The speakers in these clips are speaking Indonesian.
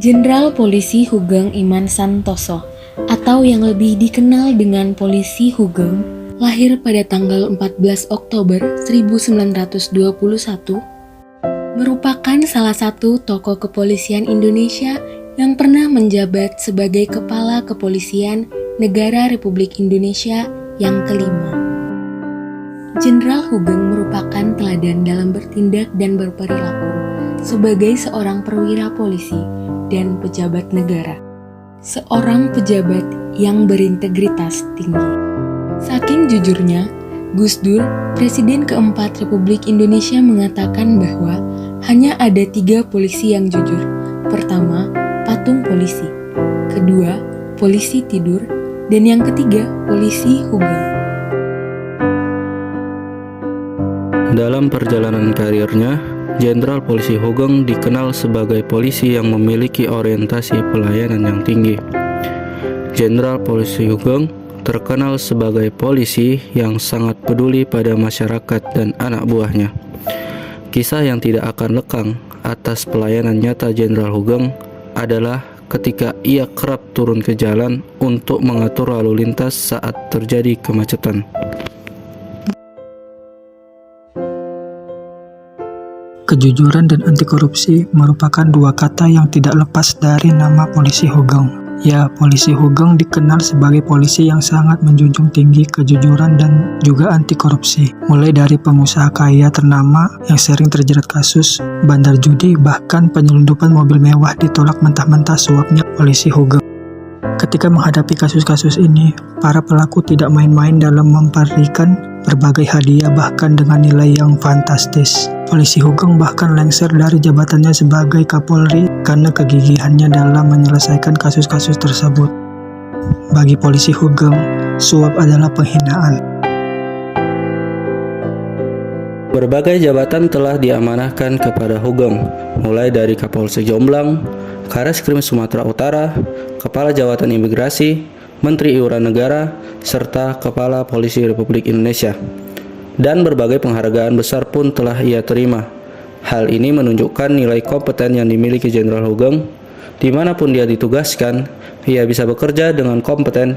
Jenderal Polisi Hugeng Iman Santoso, atau yang lebih dikenal dengan Polisi Hugeng, lahir pada tanggal 14 Oktober 1921, merupakan salah satu tokoh kepolisian Indonesia yang pernah menjabat sebagai Kepala Kepolisian Negara Republik Indonesia yang kelima. Jenderal Hugeng merupakan teladan dalam bertindak dan berperilaku sebagai seorang perwira polisi dan pejabat negara. Seorang pejabat yang berintegritas tinggi. Saking jujurnya, Gus Dur, Presiden keempat Republik Indonesia, mengatakan bahwa hanya ada 3 polisi yang jujur. Pertama, patung polisi. Kedua, polisi tidur. Dan yang ketiga, polisi Hugeng. Dalam perjalanan karirnya, Jenderal Polisi Hugeng dikenal sebagai polisi yang memiliki orientasi pelayanan yang tinggi. Jenderal Polisi Hugeng terkenal sebagai polisi yang sangat peduli pada masyarakat dan anak buahnya. Kisah yang tidak akan lekang atas pelayanan nyata Jenderal Hugeng adalah ketika ia kerap turun ke jalan untuk mengatur lalu lintas saat terjadi kemacetan. Kejujuran dan anti korupsi merupakan 2 kata yang tidak lepas dari nama Polisi Hugeng. Ya, Polisi Hugeng dikenal sebagai polisi yang sangat menjunjung tinggi kejujuran dan juga anti korupsi. Mulai dari pengusaha kaya ternama yang sering terjerat kasus bandar judi, bahkan penyelundupan mobil mewah ditolak mentah-mentah suapnya Polisi Hugeng. Ketika menghadapi kasus-kasus ini, para pelaku tidak main-main dalam memberikan berbagai hadiah bahkan dengan nilai yang fantastis. Polisi Hugeng bahkan lengser dari jabatannya sebagai Kapolri karena kegigihannya dalam menyelesaikan kasus-kasus tersebut. Bagi Polisi Hugeng, suap adalah penghinaan. Berbagai jabatan telah diamanahkan kepada Hugeng, mulai dari Kapolsek Jomblang, Kareskrim Sumatera Utara, Kepala Jawatan Imigrasi, Menteri Iuran Negara, serta Kepala Polisi Republik Indonesia. Dan berbagai penghargaan besar pun telah ia terima. Hal ini menunjukkan nilai kompeten yang dimiliki Jenderal Hugeng. Dimanapun dia ditugaskan, ia bisa bekerja dengan kompeten.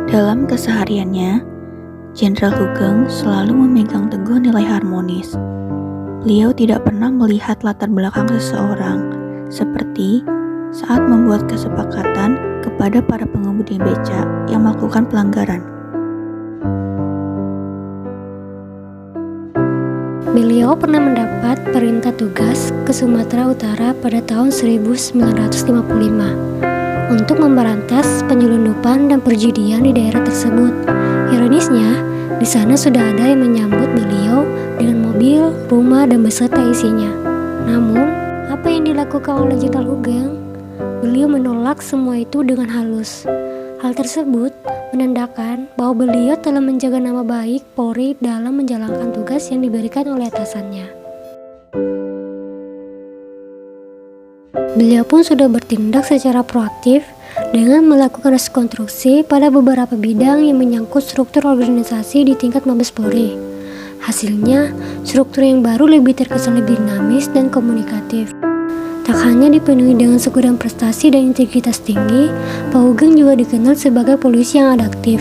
Dalam kesehariannya, Jenderal Hugeng selalu memegang teguh nilai harmonis. Beliau tidak pernah melihat latar belakang seseorang, seperti saat membuat kesepakatan kepada para pengemudi beca yang melakukan pelanggaran. Beliau pernah mendapat perintah tugas ke Sumatera Utara pada tahun 1955 untuk memberantas penyelundupan dan perjudian di daerah tersebut. Ironisnya, di sana sudah ada yang menyambut beliau dengan mobil, rumah, dan beserta isinya. Namun, apa yang dilakukan oleh Jenderal Hugeng? Beliau menolak semua itu dengan halus. Hal tersebut menandakan bahwa beliau telah menjaga nama baik Polri dalam menjalankan tugas yang diberikan oleh atasannya. Beliau pun sudah bertindak secara proaktif dengan melakukan rekonstruksi pada beberapa bidang yang menyangkut struktur organisasi di tingkat Mabes Polri. Hasilnya, struktur yang baru lebih terkesan lebih dinamis dan komunikatif. Tak hanya dipenuhi dengan segudang prestasi dan integritas tinggi, Pak Hugeng juga dikenal sebagai polisi yang adaptif.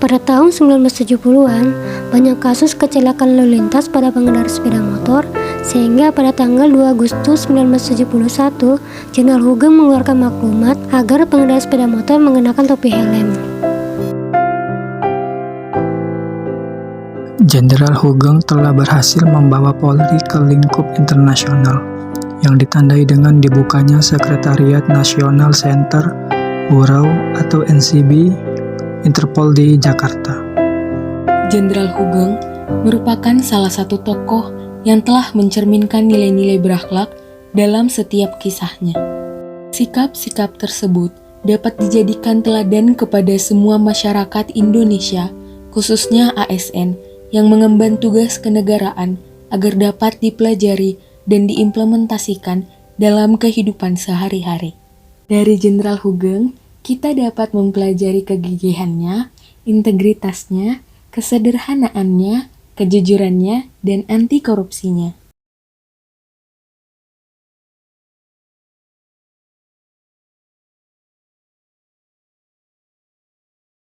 Pada tahun 1970-an, banyak kasus kecelakaan lalu lintas pada pengendara sepeda motor, sehingga pada tanggal 2 Agustus 1971, Jenderal Hugeng mengeluarkan maklumat agar pengendara sepeda motor mengenakan topi helm. Jenderal Hugeng telah berhasil membawa Polri ke lingkup internasional, yang ditandai dengan dibukanya Sekretariat Nasional Center Bureau atau NCB Interpol di Jakarta. Jenderal Hugeng merupakan salah satu tokoh yang telah mencerminkan nilai-nilai berakhlak dalam setiap kisahnya. Sikap-sikap tersebut dapat dijadikan teladan kepada semua masyarakat Indonesia, khususnya ASN, yang mengemban tugas kenegaraan agar dapat dipelajari dan diimplementasikan dalam kehidupan sehari-hari. Dari Jenderal Hugeng, kita dapat mempelajari kegigihannya, integritasnya, kesederhanaannya, kejujurannya, dan anti korupsinya.